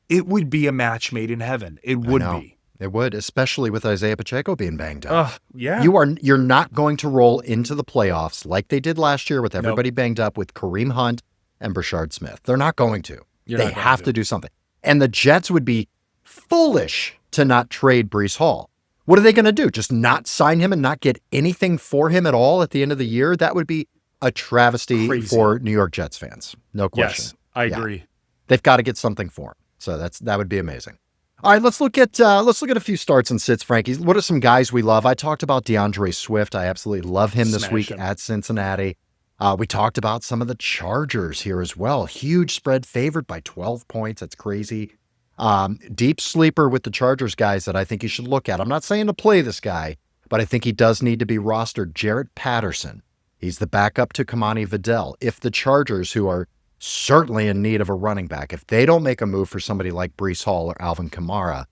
it would be a match made in heaven. It would be. It would, especially with Isaiah Pacheco being banged up. Yeah. You're not going to roll into the playoffs like they did last year with everybody banged up with Kareem Hunt and Brashard Smith. They're not going to. They have to do something. And the Jets would be foolish to not trade Breece Hall. What are they going to do? Just not sign him and not get anything for him at all at the end of the year? That would be a travesty for New York Jets fans. No question. Yes, I agree. They've got to get something for him. So that would be amazing. All right, let's look at a few starts and sits, Frankie. What are some guys we love? I talked about DeAndre Swift. I absolutely love him this week at Cincinnati. We talked about some of the Chargers here as well. Huge spread, favored by 12 points. That's crazy. Deep sleeper with the Chargers guys that I think you should look at. I'm not saying to play this guy, but I think he does need to be rostered. Jarrett Patterson. He's the backup to Kamani Vidal. If the Chargers, who are certainly in need of a running back, if they don't make a move for somebody like Breece Hall or Alvin Kamara,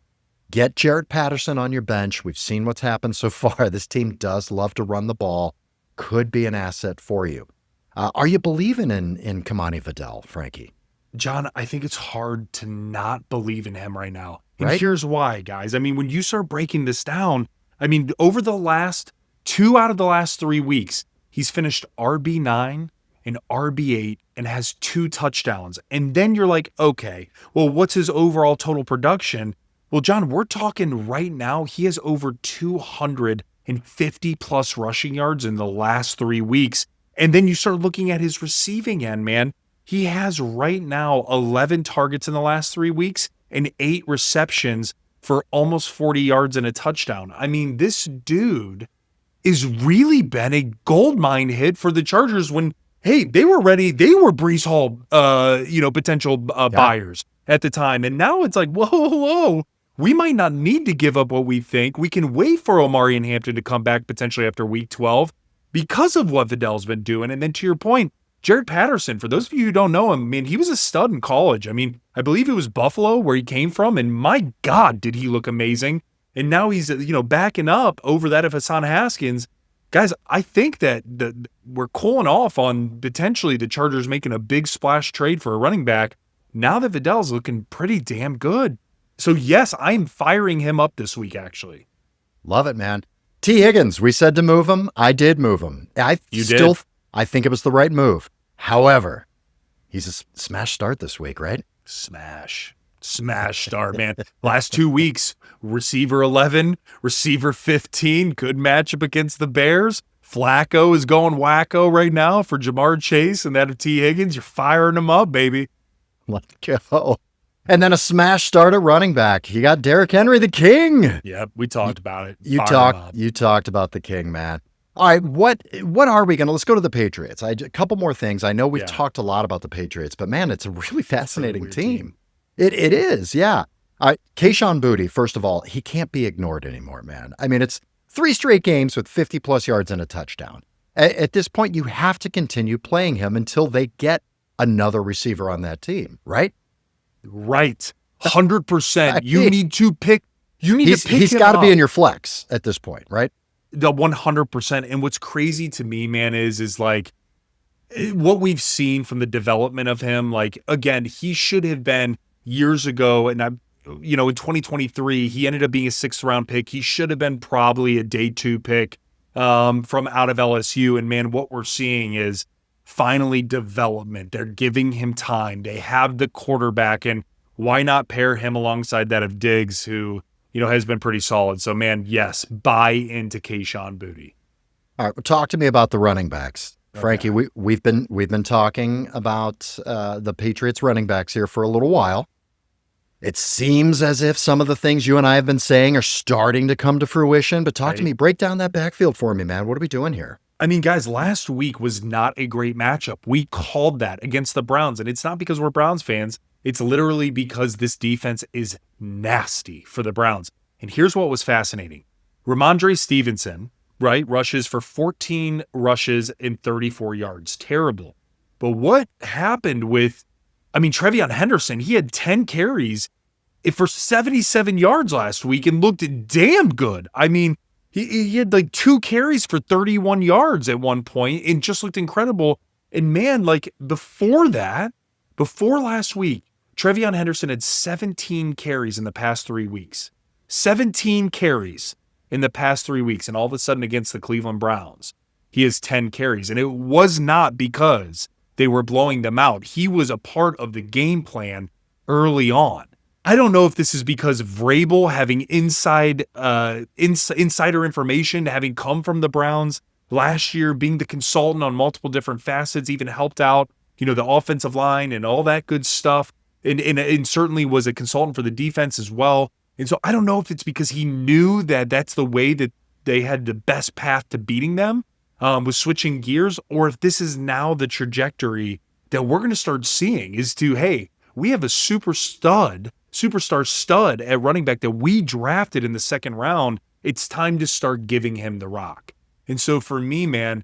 get Jarrett Patterson on your bench. We've seen what's happened so far. This team does love to run the ball. Could be an asset for you. Are you believing in Kamani Vidal, Frankie? John, I think it's hard to not believe in him right now. And here's why, guys. I mean, when you start breaking this down, I mean, over the last 2 out of the last 3 weeks, he's finished RB9 and RB8 and has 2 touchdowns. And then you're like, okay, well, what's his overall total production? Well, John, we're talking right now, he has over 250 plus rushing yards in the last 3 weeks. And then you start looking at his receiving end, man. He has right now 11 targets in the last 3 weeks and 8 receptions for almost 40 yards and a touchdown. I mean, this dude is really been a gold mine hit for the Chargers when, hey, they were ready. They were Breece Hall, potential buyers at the time. And now it's like, whoa. We might not need to give up what we think. We can wait for Omari and Hampton to come back potentially after week 12 because of what Vidal's been doing. And then to your point, Jared Patterson, for those of you who don't know him, I mean, he was a stud in college. I mean, I believe it was Buffalo where he came from, and my God, did he look amazing. And now he's, backing up over that of Hassan Haskins. Guys, I think that we're cooling off on potentially the Chargers making a big splash trade for a running back now that Vidal's looking pretty damn good. So, yes, I'm firing him up this week, actually. Love it, man. T. Higgins, we said to move him. I did move him. I think it was the right move. However, he's a smash start this week, right? Smash start, man. Last 2 weeks, receiver 11, receiver 15, good matchup against the Bears. Flacco is going wacko right now for Jamar Chase and that of T. Higgins. You're firing him up, baby. Let's go. And then a smash start at running back. You got Derrick Henry, the king. Yep, we talked about it. You talked about the king, man. All right, what are we going to – let's go to the Patriots. A couple more things. I know we've talked a lot about the Patriots, but, man, it's a really fascinating team. It is, yeah. All right, Kayshon Boutte, first of all, he can't be ignored anymore, man. I mean, it's 3 straight games with 50-plus yards and a touchdown. At this point, you have to continue playing him until they get another receiver on that team, right? Right. 100%. You need to pick – He's got to be in your flex at this point, right? The 100%. And what's crazy to me, man, is like what we've seen from the development of him. Like, again, he should have been years ago. And in 2023, he ended up being a 6th round pick. He should have been probably a day 2 pick from out of LSU. And man, what we're seeing is finally development. They're giving him time. They have the quarterback, and why not pair him alongside that of Diggs, who has been pretty solid. So, man, yes, buy into Kayshon Boutte. All right, well, talk to me about the running backs. Okay. Frankie, we've been talking about the Patriots running backs here for a little while. It seems as if some of the things you and I have been saying are starting to come to fruition, but talk to me. Break down that backfield for me, man. What are we doing here? I mean, guys, last week was not a great matchup. We called that against the Browns, and it's not because we're Browns fans. It's literally because this defense is nasty for the Browns. And here's what was fascinating. Ramondre Stevenson, right, rushes for 14 rushes and 34 yards. Terrible. But what happened with, Trevion Henderson, he had 10 carries for 77 yards last week and looked damn good. I mean, he had like 2 carries for 31 yards at one point and just looked incredible. And man, like before last week, Trevion Henderson had 17 carries in the past 3 weeks. 17 carries in the past 3 weeks. And all of a sudden against the Cleveland Browns, he has 10 carries. And it was not because they were blowing them out. He was a part of the game plan early on. I don't know if this is because of Vrabel having insider information, having come from the Browns last year, being the consultant on multiple different facets, even helped out, the offensive line and all that good stuff. And certainly was a consultant for the defense as well. And so I don't know if it's because he knew that that's the way that they had the best path to beating them, was switching gears, or if this is now the trajectory that we're going to start seeing is to, hey, we have a superstar stud at running back that we drafted in the 2nd round. It's time to start giving him the rock. And so for me, man,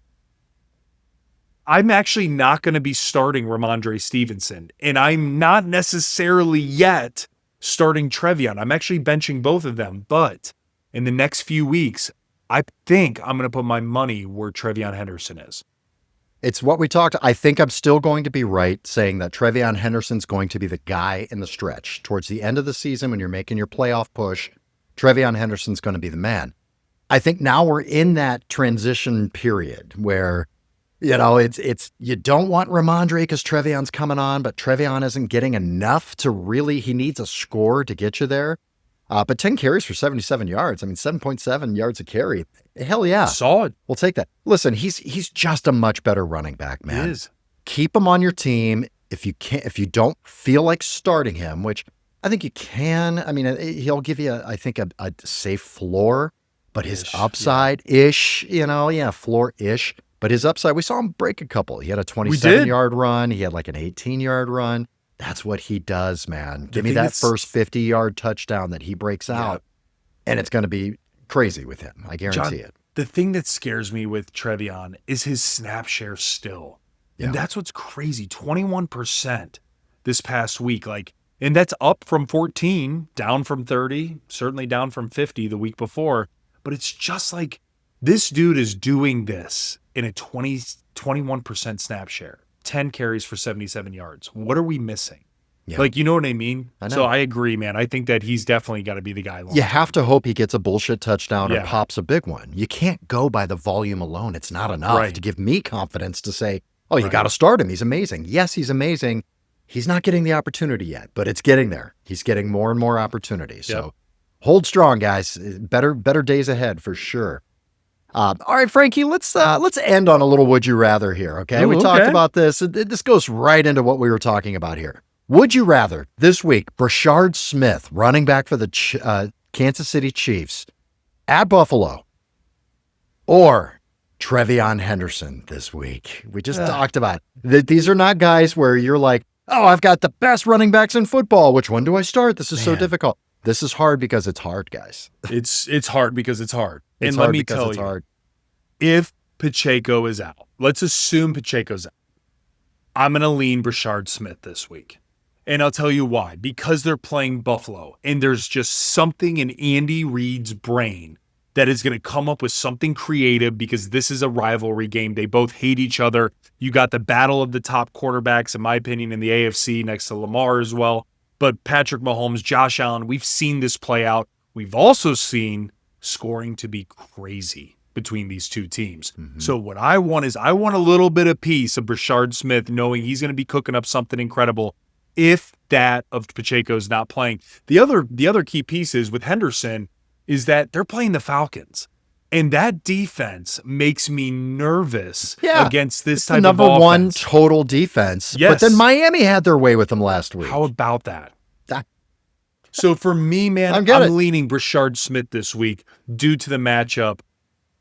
I'm actually not going to be starting Ramondre Stevenson, and I'm not necessarily yet starting Trevion. I'm actually benching both of them, but in the next few weeks, I think I'm going to put my money where Trevion Henderson is. It's what we talked. I think I'm still going to be right saying that Trevion Henderson's going to be the guy in the stretch. Towards the end of the season when you're making your playoff push, Trevion Henderson's going to be the man. I think now we're in that transition period where, it's you don't want Ramondre because Trevion's coming on, but Trevion isn't getting enough to really, he needs a score to get you there. But 10 carries for 77 yards. I mean, 7.7 yards a carry. Hell yeah. Solid. We'll take that. Listen, he's just a much better running back, man. He is. Keep him on your team. If you don't feel like starting him, which I think you can. I mean, he'll give you, a safe floor, but his upside-ish, floor-ish. But his upside, we saw him break a couple. He had a 27-yard run. He had like an 18-yard run. That's what he does, man. Give me that first 50-yard touchdown that he breaks out, and it's going to be crazy with him. I guarantee it. The thing that scares me with Trevion is his snap share still. Yeah. And that's what's crazy. 21% this past week. And that's up from 14, down from 30, certainly down from 50 the week before. But it's just like this dude is doing this in a 21% snap share. 10 carries for 77 yards. What are we missing? Yeah. You know what I mean? I know. So I agree, man. I think that he's definitely got to be the guy. You have to hope he gets a bullshit touchdown or pops a big one. You can't go by the volume alone. It's not enough to give me confidence to say, oh, you got to start him. He's amazing. Yes, he's amazing. He's not getting the opportunity yet, but it's getting there. He's getting more and more opportunities. So hold strong, guys. Better days ahead for sure. All right, Frankie, let's end on a little would you rather here, okay? We talked about this. This goes right into what we were talking about here. Would you rather this week, Brashard Smith, running back for the Kansas City Chiefs at Buffalo, or Trevion Henderson this week? We just talked about it. These are not guys where you're like, oh, I've got the best running backs in football. Which one do I start? This is so difficult. This is hard because it's hard, guys. It's hard because it's hard. And let me tell you, if Pacheco is out, let's assume Pacheco's out, I'm going to lean Brashard Smith this week. And I'll tell you why. Because they're playing Buffalo, and there's just something in Andy Reid's brain that is going to come up with something creative because this is a rivalry game. They both hate each other. You got the battle of the top quarterbacks, in my opinion, in the AFC next to Lamar as well. But Patrick Mahomes, Josh Allen, we've seen this play out. We've also seen scoring to be crazy between these two teams. Mm-hmm. So what I want is a little bit of peace of Brashard Smith, knowing he's going to be cooking up something incredible if that of Pacheco's not playing. The other key piece is with Henderson is that they're playing the Falcons. And that defense makes me nervous against this type of offense. Number one total defense. Yes. But then Miami had their way with them last week. How about that? So for me, man, I'm leaning Brashard Smith this week due to the matchup.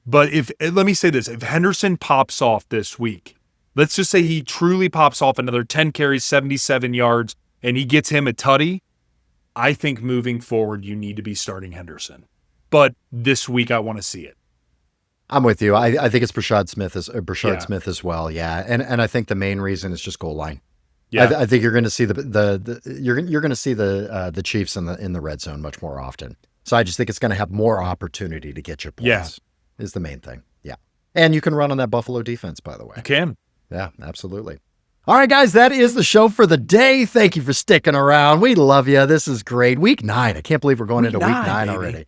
But let me say this, if Henderson pops off this week, let's just say he truly pops off another 10 carries, 77 yards, and he gets him a tutty, I think moving forward, you need to be starting Henderson. But this week, I want to see it. I'm with you. I think it's Brashard Smith Smith as well. Yeah, and I think the main reason is just goal line. Yeah, I think you're going to see you're going to see the Chiefs in the red zone much more often. So I just think it's going to have more opportunity to get your points. Yeah. Is the main thing. Yeah, and you can run on that Buffalo defense, by the way. You can. Yeah, absolutely. All right, guys, that is the show for the day. Thank you for sticking around. We love you. This is great. Week 9. I can't believe we're going into week 9 already.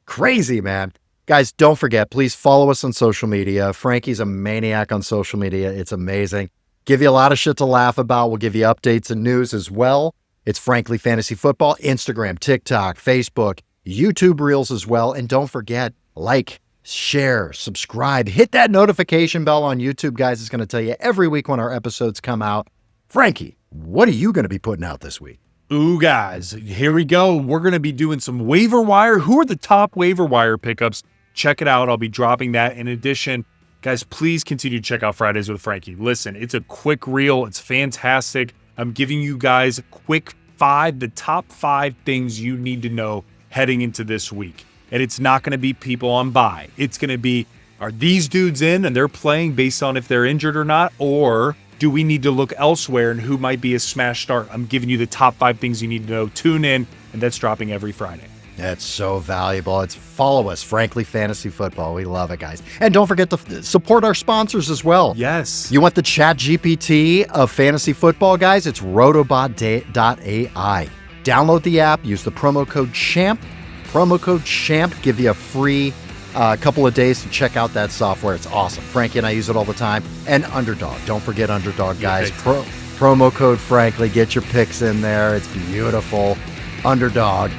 Crazy, man. Guys, don't forget, please follow us on social media. Frankie's a maniac on social media. It's amazing. Give you a lot of shit to laugh about. We'll give you updates and news as well. It's Frankly Fantasy Football, Instagram, TikTok, Facebook, YouTube Reels as well. And don't forget, like, share, subscribe, hit that notification bell on YouTube, guys. It's going to tell you every week when our episodes come out. Frankie, what are you going to be putting out this week? Ooh, guys, here we go. We're going to be doing some waiver wire. Who are the top waiver wire pickups? Check it out. I'll be dropping that. In addition, guys, please continue to check out Fridays with Frankie. Listen, it's a quick reel. It's fantastic. I'm giving you guys the top 5 things you need to know heading into this week. And it's not going to be people on bye. It's going to be, are these dudes in and they're playing based on if they're injured or not? Or do we need to look elsewhere and who might be a smash start? I'm giving you the top 5 things you need to know. Tune in, and that's dropping every Friday. That's so valuable. Follow us, Frankly Fantasy Football. We love it, guys. And don't forget to support our sponsors as well. Yes. You want the Chat GPT of fantasy football, guys? It's rotobot.ai. Download the app. Use the promo code CHAMP. Promo code CHAMP. Give you a free a couple of days to check out that software. It's awesome. Frankie and I use it all the time. And Underdog. Don't forget Underdog, guys. Promo code Frankly. Get your picks in there. It's beautiful. Underdog.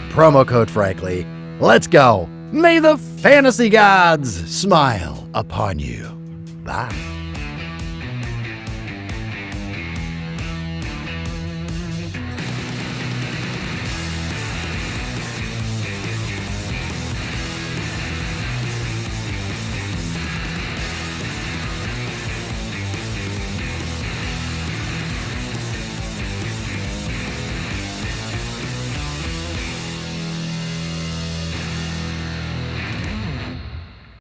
Promo code Frankly. Let's go. May the fantasy gods smile upon you. Bye.